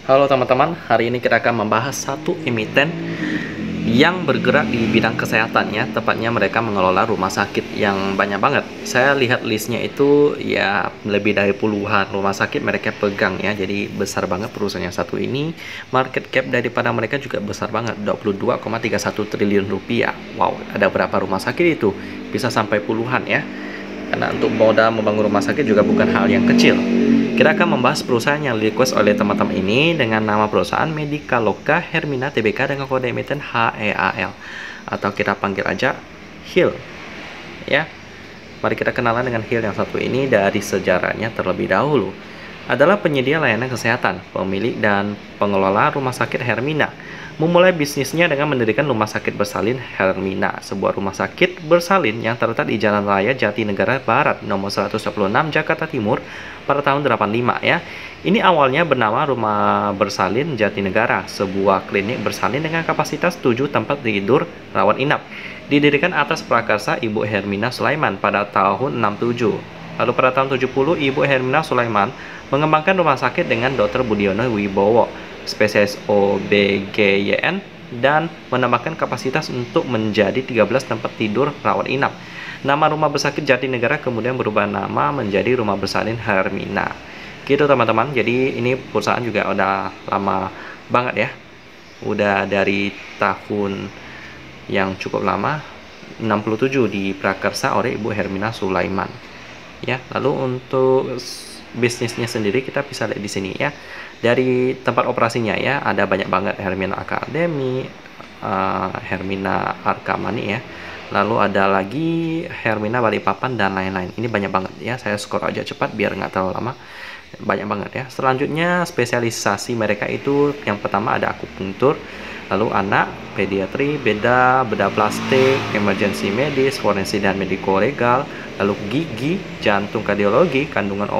Halo teman-teman, hari ini kita akan membahas satu emiten yang bergerak di bidang kesehatan ya. Tepatnya mereka mengelola rumah sakit yang banyak banget. Saya lihat listnya itu ya lebih dari puluhan rumah sakit mereka pegang ya. Jadi besar banget perusahaan yang satu ini. Market cap daripada mereka juga besar banget, 22,31 triliun rupiah. Wow, ada berapa rumah sakit itu? Bisa sampai puluhan ya. Karena untuk modal membangun rumah sakit juga bukan hal yang kecil. Kita akan membahas perusahaan yang request oleh teman-teman ini dengan nama perusahaan Medicaloka Hermina Tbk dengan kode emiten HEAL atau kita panggil aja HIL ya. Mari kita kenalan dengan HIL yang satu ini dari sejarahnya terlebih dahulu. Adalah penyedia layanan kesehatan, pemilik dan pengelola rumah sakit Hermina. Memulai bisnisnya dengan mendirikan Rumah Sakit Bersalin Hermina, sebuah rumah sakit bersalin yang terletak di Jalan Raya Jatinegara Barat, nomor 126, Jakarta Timur, pada tahun 85 ya. Ini awalnya bernama Rumah Bersalin Jatinegara, sebuah klinik bersalin dengan kapasitas 7 tempat tidur rawat inap. Didirikan atas prakarsa Ibu Hermina Sulaiman pada tahun 67. Lalu pada tahun 70, Ibu Hermina Sulaiman mengembangkan rumah sakit dengan Dr. Budiono Wibowo, spesialis OBGYN, dan menambahkan kapasitas untuk menjadi 13 tempat tidur rawat inap. Nama Rumah Bersakit Jatinegara kemudian berubah nama menjadi Rumah Bersalin Hermina. Gitu teman-teman, jadi ini perusahaan juga udah lama banget ya. Udah dari tahun yang cukup lama, 67 diprakarsa oleh Ibu Hermina Sulaiman. Ya, lalu untuk bisnisnya sendiri kita bisa lihat di sini ya. Dari tempat operasinya ya, ada banyak banget, Hermina Academy, Hermina Arkamani ya. Lalu ada lagi Hermina Balikpapan dan lain-lain. Ini banyak banget ya. Saya scroll aja cepat biar nggak terlalu lama. Banyak banget ya. Selanjutnya spesialisasi mereka itu yang pertama ada akupunktur, lalu anak, pediatri, bedah plastik, emergency medis, forensik dan mediko legal, lalu gigi, jantung, kardiologi, kandungan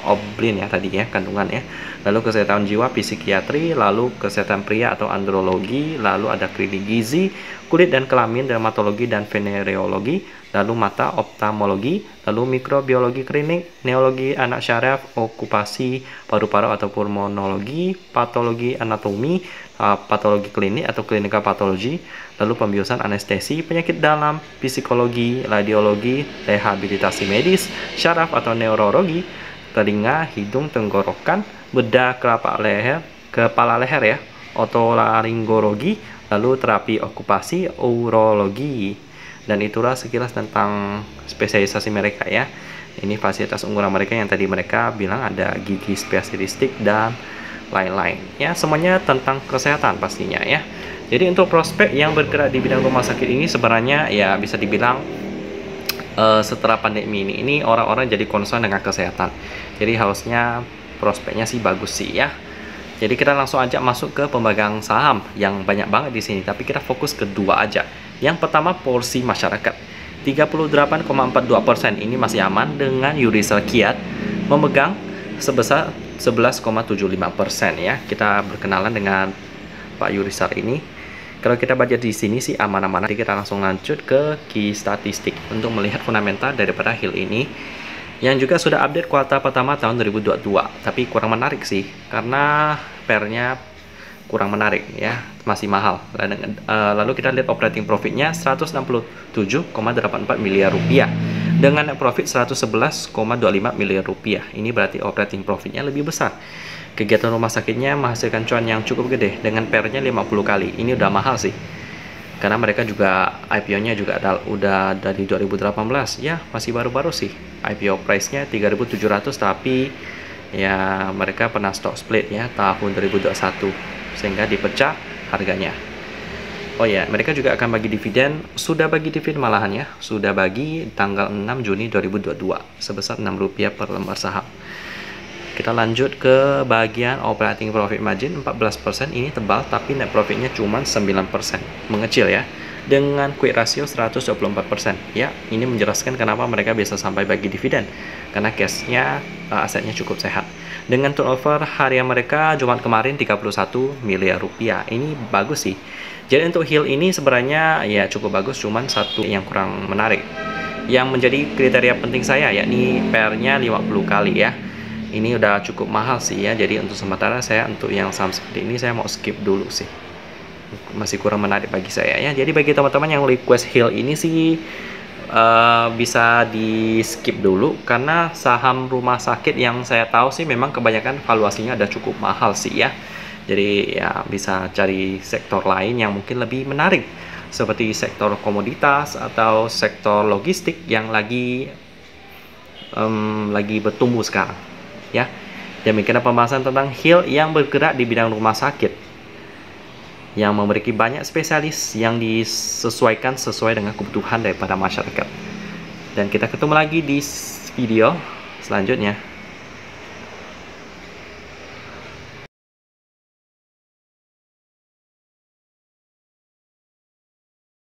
oblin ya tadi ya, kandungan ya, lalu kesehatan jiwa, psikiatri, lalu kesehatan pria atau andrologi, lalu ada klinik gizi, kulit dan kelamin, dermatologi dan venereologi, lalu mata, oftalmologi, lalu mikrobiologi klinik, neurologi anak syaraf, okupasi, paru-paru atau pulmonologi, patologi anatomi, patologi klinik atau klinikal patologi, lalu pembiusan anestesi, penyakit dalam, psikologi, radiologi, rehabilitasi medis, syaraf atau neurologi, telinga, hidung, tenggorokan, bedah kepala leher ya, otolaringologi, lalu terapi okupasi, urologi. Dan itulah sekilas tentang spesialisasi mereka ya. Ini fasilitas unggulan mereka yang tadi mereka bilang ada gigi spesialistik dan lain-lain ya, semuanya tentang kesehatan pastinya ya. Jadi untuk prospek yang bergerak di bidang rumah sakit ini sebenarnya ya bisa dibilang setelah pandemi ini orang-orang jadi concern dengan kesehatan. Jadi harusnya prospeknya sih bagus sih ya. Jadi kita langsung aja masuk ke pemegang saham yang banyak banget di sini, tapi kita fokus ke dua aja. Yang pertama porsi masyarakat 38,42%, ini masih aman dengan Yurisal Kiat memegang sebesar 11,75% ya. Kita berkenalan dengan Pak Yurisal ini. Kalau kita baca di sini sih aman-aman. Nanti kita langsung lanjut ke key statistik untuk melihat fundamental daripada HIL ini, yang juga sudah update kuartal pertama tahun 2022, tapi kurang menarik sih karena pernya kurang menarik ya, masih mahal. Lalu kita lihat operating profitnya 167,84 miliar rupiah dengan net profit 111,25 miliar rupiah. Ini berarti operating profitnya lebih besar. Kegiatan rumah sakitnya menghasilkan cuan yang cukup gede dengan pernya 50 kali. Ini udah mahal sih, karena mereka juga IPO-nya juga udah dari 2018 ya, masih baru-baru sih. IPO price-nya 3.700, tapi ya mereka pernah stock split ya tahun 2021 sehingga dipecah harganya. Oh ya, mereka juga akan bagi dividen, sudah bagi dividen malahan ya, sudah bagi tanggal 6 Juni 2022 sebesar Rp6 per lembar saham. Kita lanjut ke bagian operating profit margin 14%, ini tebal tapi net profitnya cuma 9%, mengecil ya, dengan quick ratio 124% ya. Ini menjelaskan kenapa mereka bisa sampai bagi dividen, karena cashnya asetnya cukup sehat. Dengan turnover harian mereka Jumat kemarin 31 miliar rupiah, ini bagus sih. Jadi untuk HIL ini sebenarnya ya cukup bagus, cuman satu yang kurang menarik yang menjadi kriteria penting saya yakni PR-nya 50 kali ya. ini udah cukup mahal sih ya. Jadi untuk sementara saya untuk yang saham seperti ini saya mau skip dulu sih, masih kurang menarik bagi saya ya. Jadi bagi teman-teman yang request Hill ini sih bisa di skip dulu, karena saham rumah sakit yang saya tahu sih memang kebanyakan valuasinya ada cukup mahal sih ya. Jadi ya bisa cari sektor lain yang mungkin lebih menarik, seperti sektor komoditas atau sektor logistik yang lagi bertumbuh sekarang ya. Demikian pembahasan tentang Hill yang bergerak di bidang rumah sakit, yang memiliki banyak spesialis yang disesuaikan sesuai dengan kebutuhan daripada masyarakat. Dan kita ketemu lagi di video selanjutnya.